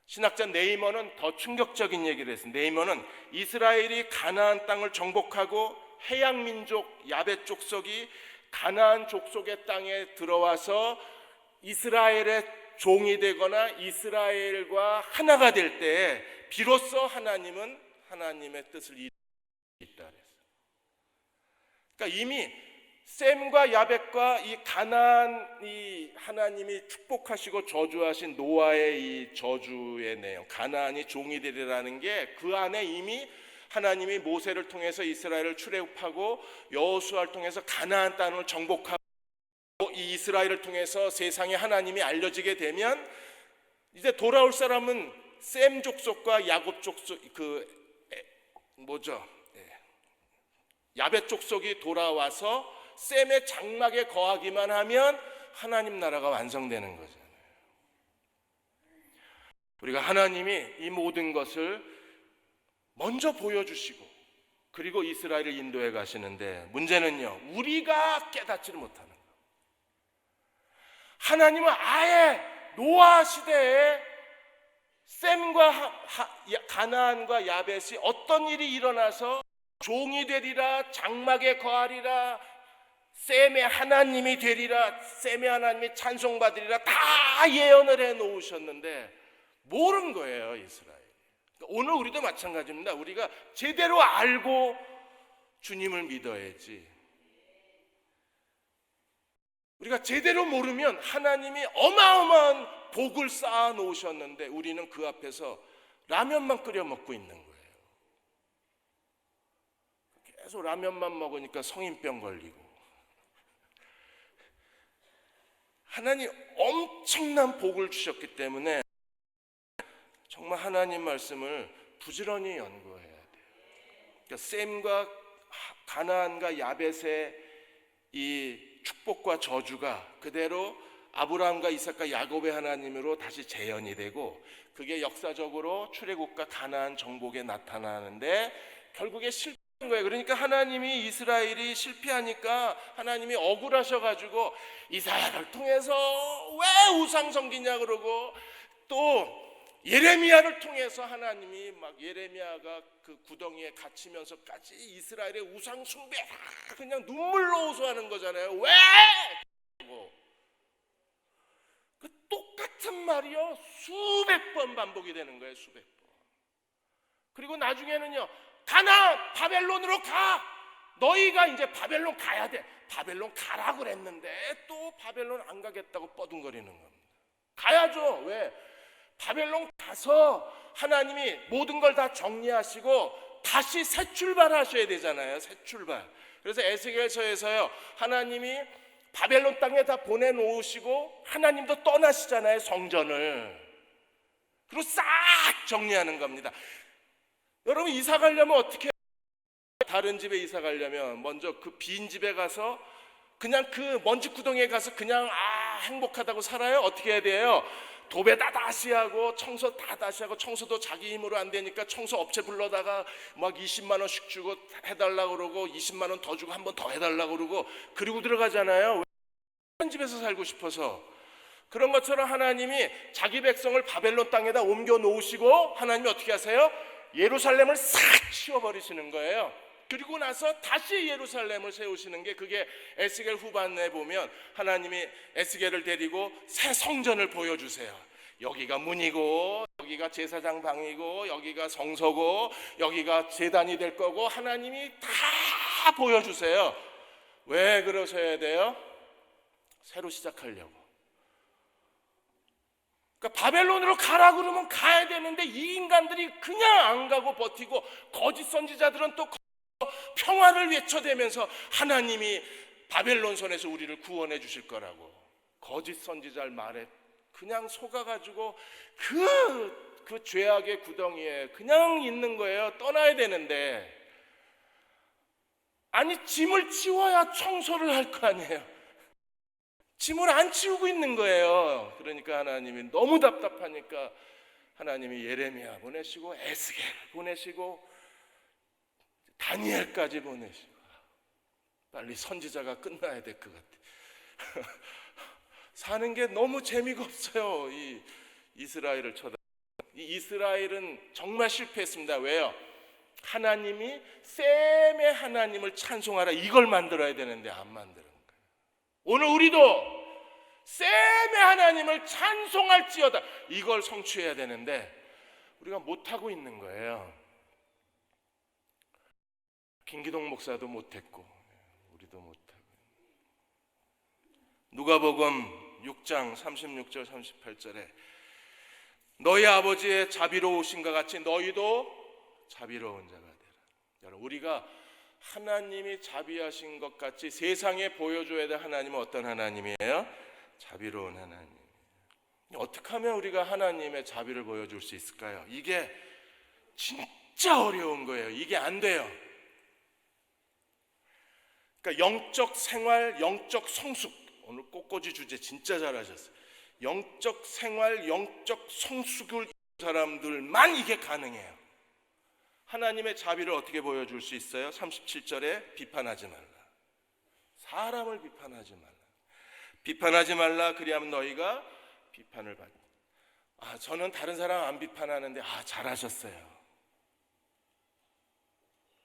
신학자 네이먼은 더 충격적인 얘기를 했습니다. 네이먼은 이스라엘이 가나안 땅을 정복하고 해양 민족 야벳 족속이 가나안 족속의 땅에 들어와서 이스라엘의 종이 되거나 이스라엘과 하나가 될 때 비로소 하나님은 하나님의 뜻을 이루고 있다 그랬어요. 그러니까 이미 셈과 야벳과 이 가나안이 하나님이 축복하시고 저주하신 노아의 이 저주의 내용, 가나안이 종이 되리라는 게 그 안에 이미 하나님이 모세를 통해서 이스라엘을 출애굽하고 여호수아를 통해서 가나안 땅을 정복하고 이 이스라엘을 통해서 세상에 하나님이 알려지게 되면 이제 돌아올 사람은 셈 족속과 야곱 족속 야벳 족속이 돌아와서 셈의 장막에 거하기만 하면 하나님 나라가 완성되는 거잖아요. 우리가 하나님이 이 모든 것을 먼저 보여주시고 그리고 이스라엘을 인도해 가시는데 문제는요, 우리가 깨닫지를 못하는 거예요. 하나님은 아예 노아 시대에 셈과 가나안과 야벳이 어떤 일이 일어나서 종이 되리라, 장막에 거하리라, 셈의 하나님이 되리라, 셈의 하나님이 찬송받으리라 다 예언을 해 놓으셨는데 모른 거예요, 이스라엘. 오늘 우리도 마찬가지입니다. 우리가 제대로 알고 주님을 믿어야지. 우리가 제대로 모르면 하나님이 어마어마한 복을 쌓아 놓으셨는데 우리는 그 앞에서 라면만 끓여 먹고 있는 거예요. 계속 라면만 먹으니까 성인병 걸리고. 하나님 엄청난 복을 주셨기 때문에 정말 하나님 말씀을 부지런히 연구해야 돼요. 그러니까 셈과 가나안과 야벳의 이 축복과 저주가 그대로 아브라함과 이삭과 야곱의 하나님으로 다시 재현이 되고 그게 역사적으로 출애굽과 가나안 정복에 나타나는데 결국에 실패한 거예요. 그러니까 하나님이 이스라엘이 실패하니까 하나님이 억울하셔가지고 이사야를 통해서 왜 우상 섬기냐 그러고 또 예레미야를 통해서 하나님이 막 예레미야가 그 구덩이에 갇히면서까지 이스라엘의 우상 숭배 그냥 눈물로 호소하는 거잖아요. 왜? 그 똑같은 말이요 수백 번 반복이 되는 거예요. 수백 번. 그리고 나중에는요 가나 바벨론으로 가. 너희가 이제 바벨론 가야 돼. 바벨론 가라고 그랬는데 또 바벨론 안 가겠다고 뻐둥거리는 겁니다. 가야죠. 왜? 바벨론 가서 하나님이 모든 걸 다 정리하시고 다시 새 출발하셔야 되잖아요. 새 출발. 그래서 에스겔서에서요 하나님이 바벨론 땅에 다 보내놓으시고 하나님도 떠나시잖아요. 성전을. 그리고 싹 정리하는 겁니다. 여러분 이사 가려면 어떻게 해요? 다른 집에 이사 가려면 먼저 그 빈 집에 가서 그냥 그 먼지 구덩이에 가서 그냥 행복하다고 살아요? 어떻게 해야 돼요? 도배 다 다시 하고 청소 다 다시 하고, 청소도 자기 힘으로 안 되니까 청소 업체 불러다가 막 20만 원씩 주고 해달라고 그러고 20만 원 더 주고 한 번 더 해달라고 그러고, 그리고 들어가잖아요. 한 집에서 살고 싶어서. 그런 것처럼 하나님이 자기 백성을 바벨론 땅에다 옮겨 놓으시고 하나님이 어떻게 하세요? 예루살렘을 싹 치워버리시는 거예요. 그리고 나서 다시 예루살렘을 세우시는 게, 그게 에스겔 후반에 보면 하나님이 에스겔을 데리고 새 성전을 보여주세요. 여기가 문이고, 여기가 제사장 방이고, 여기가 성소고, 여기가 제단이 될 거고, 하나님이 다 보여주세요. 왜 그러셔야 돼요? 새로 시작하려고. 그러니까 바벨론으로 가라 그러면 가야 되는데, 이 인간들이 그냥 안 가고 버티고, 거짓 선지자들은 또 평화를 외쳐대면서 하나님이 바벨론 손에서 우리를 구원해 주실 거라고, 거짓 선지자의 말에 그냥 속아가지고 그 죄악의 구덩이에 그냥 있는 거예요. 떠나야 되는데, 아니 짐을 치워야 청소를 할 거 아니에요. 짐을 안 치우고 있는 거예요. 그러니까 하나님이 너무 답답하니까 하나님이 예레미야 보내시고, 에스겔 보내시고, 다니엘까지 보내시고, 빨리 선지자가 끝나야 될 것 같아. 사는 게 너무 재미가 없어요. 이 이스라엘을 쳐다. 이 이스라엘은 정말 실패했습니다. 왜요? 하나님이 셈의 하나님을 찬송하라, 이걸 만들어야 되는데 안 만드는 거예요. 오늘 우리도 셈의 하나님을 찬송할지어다, 이걸 성취해야 되는데 우리가 못하고 있는 거예요. 김기동 목사도 못했고 우리도 못하고. 누가복음 6장 36절 38절에 너희 아버지의 자비로우신가 같이 너희도 자비로운 자가 되라. 여러분, 우리가 하나님이 자비하신 것 같이 세상에 보여줘야 될 하나님은 어떤 하나님이에요? 자비로운 하나님. 어떻게 하면 우리가 하나님의 자비를 보여줄 수 있을까요? 이게 진짜 어려운 거예요. 이게 안 돼요. 그러니까 영적 생활, 영적 성숙. 오늘 꽃꽂이 주제 진짜 잘하셨어요. 영적 생활, 영적 성숙을 이룬 사람들만 이게 가능해요. 하나님의 자비를 어떻게 보여줄 수 있어요? 37절에 비판하지 말라. 사람을 비판하지 말라. 비판하지 말라. 그리하면 너희가 비판을 받는다. 저는 다른 사람 안 비판하는데 잘하셨어요.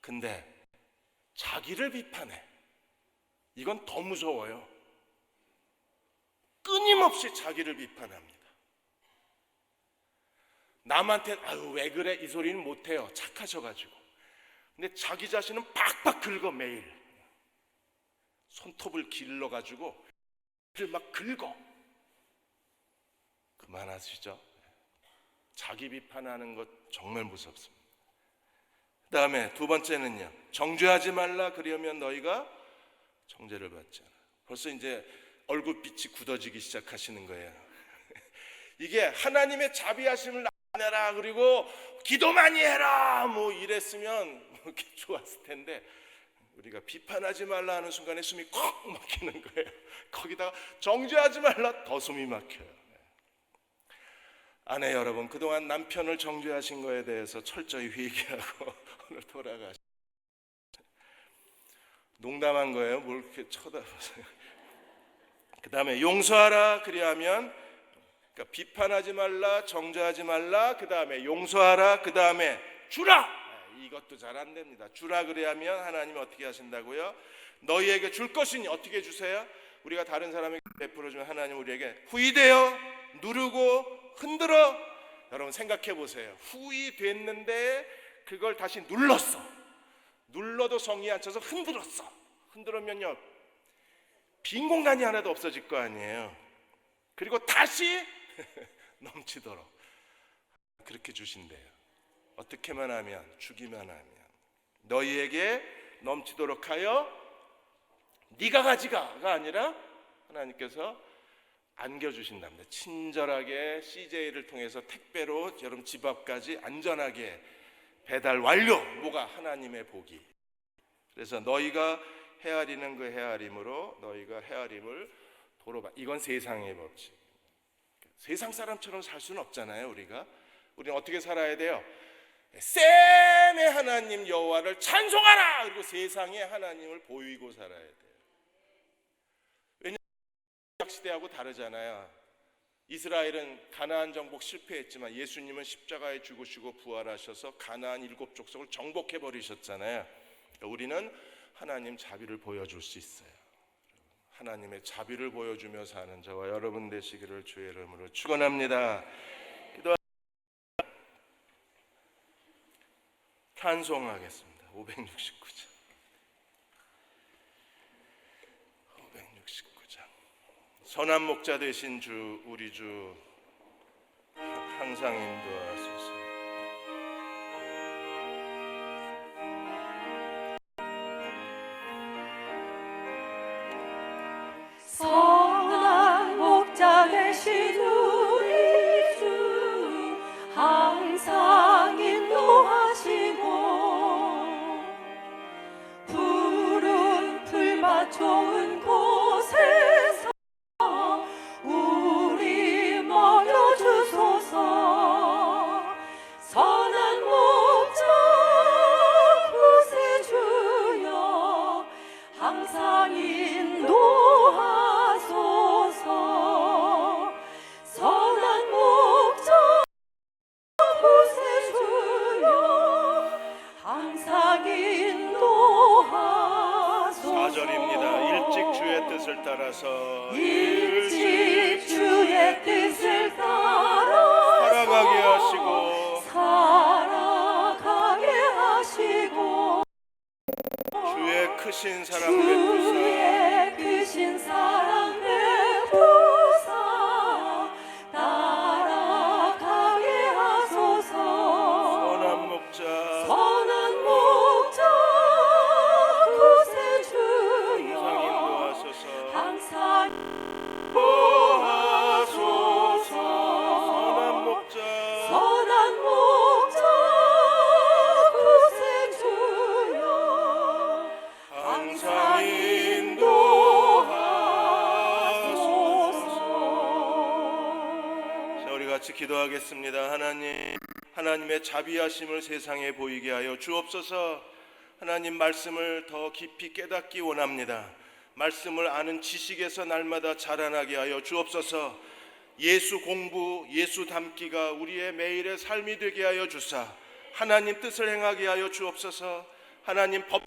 근데 자기를 비판해. 이건 더 무서워요. 끊임없이 자기를 비판합니다. 남한테는 왜 그래? 이 소리는 못해요. 착하셔가지고. 근데 자기 자신은 팍팍 긁어. 매일 손톱을 길러가지고 막 긁어. 그만하시죠. 자기 비판하는 것 정말 무섭습니다. 그 다음에 두 번째는요, 정죄하지 말라. 그러면 너희가 정죄를 받잖아. 벌써 이제 얼굴빛이 굳어지기 시작하시는 거예요. 이게 하나님의 자비하심을 나타내라, 그리고 기도 많이 해라, 뭐 이랬으면 이렇게 좋았을 텐데, 우리가 비판하지 말라 하는 순간에 숨이 콱 막히는 거예요. 거기다가 정죄하지 말라, 더 숨이 막혀요. 아내 여러분, 그동안 남편을 정죄하신 거에 대해서 철저히 회개하고 오늘 돌아가시. 농담한 거예요. 뭘 이렇게 쳐다보세요. 그 다음에 용서하라. 그리하면, 그러니까 비판하지 말라, 정죄하지 말라, 그 다음에 용서하라, 그 다음에 주라. 이것도 잘 안 됩니다. 주라 그래야면 하나님이 어떻게 하신다고요? 너희에게 줄 것이니. 어떻게 주세요? 우리가 다른 사람에게 베풀어주면 하나님 우리에게 후이되어 누르고 흔들어. 여러분 생각해 보세요. 후이 됐는데 그걸 다시 눌렀어. 눌러도 성이 안 차서 흔들었어. 흔들으면요, 빈 공간이 하나도 없어질 거 아니에요. 그리고 다시 넘치도록 그렇게 주신대요. 어떻게만 하면, 주기만 하면. 너희에게 넘치도록 하여 네가 가지가가 아니라 하나님께서 안겨주신답니다. 친절하게 CJ를 통해서 택배로 여러분 집 앞까지 안전하게 배달 완료. 뭐가? 하나님의 복이. 그래서 너희가 헤아리는 그 헤아림으로 너희가 헤아림을 이건 세상의 법칙. 세상 사람처럼 살 수는 없잖아요. 우리는 어떻게 살아야 돼요? 셈의 하나님 여호와를 찬송하라! 그리고 세상의 하나님을 보이고 살아야 돼요. 왜냐하면 시대하고 다르잖아요. 이스라엘은 가나안 정복 실패했지만 예수님은 십자가에 죽으시고 부활하셔서 가나안 7족속을 정복해 버리셨잖아요. 우리는 하나님 자비를 보여줄 수 있어요. 하나님의 자비를 보여주며 사는 저와 여러분 되시기를 주의 이름으로 축원합니다. 찬송하겠습니다. 569장. 선한 목자 되신 주, 우리 주 항상 인도하소서. 선한 목자 되신 우리 주 항상 인도하시고 푸른 풀밭 좋은 곳에서 우리 먹여주소서. 선한 목자 구세주여 항상 인도하소서. 선한 목자 구세주여 항상 인도하소서. 4절입니다. 일찍 주의 뜻을 따라서 일찍 주의 뜻을 따라 살아가게 하시고 주의 크신 사랑 베푸사 주의 크신 사랑 베푸사 따라가게 하소서. 선한 목자 선한 목자 구세주여 인도하소서. 항상 인도하소서. 선한 목자 선한 목자 구세주여 항상 인도하소서. 자, 우리 같이 기도하겠습니다. 하나님의 자비하심을 세상에 보이게 하여 주옵소서. 하나님 말씀을 더 깊이 깨닫기 원합니다. 말씀을 아는 지식에서 날마다 자라나게 하여 주옵소서. 예수 공부, 예수 닮기가 우리의 매일의 삶이 되게 하여 주사 하나님 뜻을 행하게 하여 주옵소서. 하나님 법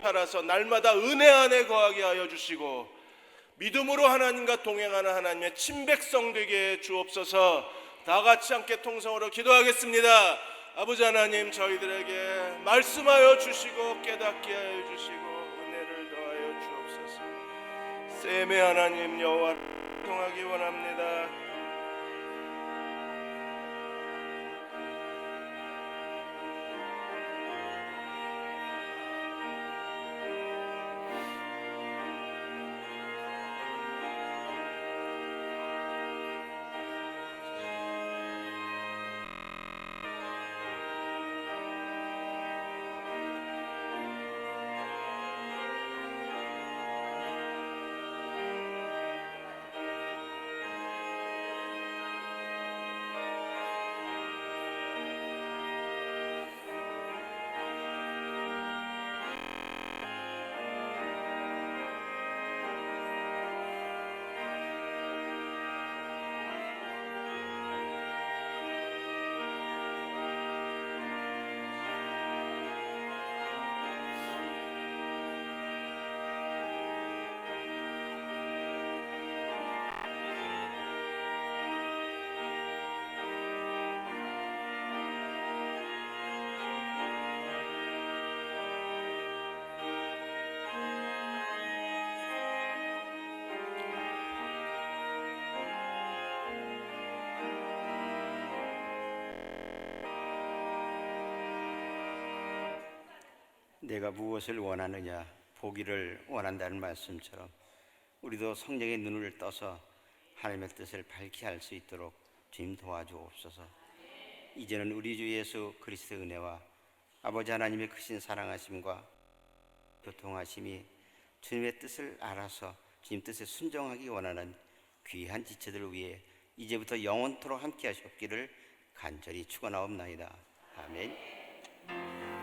따라서 날마다 은혜 안에 거하게 하여 주시고 믿음으로 하나님과 동행하는 하나님의 친백성 되게 주옵소서. 다 같이 함께 통성으로 기도하겠습니다. 아버지 하나님, 저희들에게 말씀하여 주시고 깨닫게 하여 주시고 은혜를 더하여 주옵소서. 셈의 하나님 여호와를 통하기 원합니다. 내가 무엇을 원하느냐 보기를 원한다는 말씀처럼 우리도 성령의 눈을 떠서 하나님의 뜻을 밝히 알 수 있도록 주님 도와주옵소서. 이제는 우리 주 예수 그리스도의 은혜와 아버지 하나님의 크신 사랑하심과 교통하심이 주님의 뜻을 알아서 주님 뜻에 순종하기 원하는 귀한 지체들을 위해 이제부터 영원토록 함께 하시옵기를 간절히 축원하옵나이다. 아멘.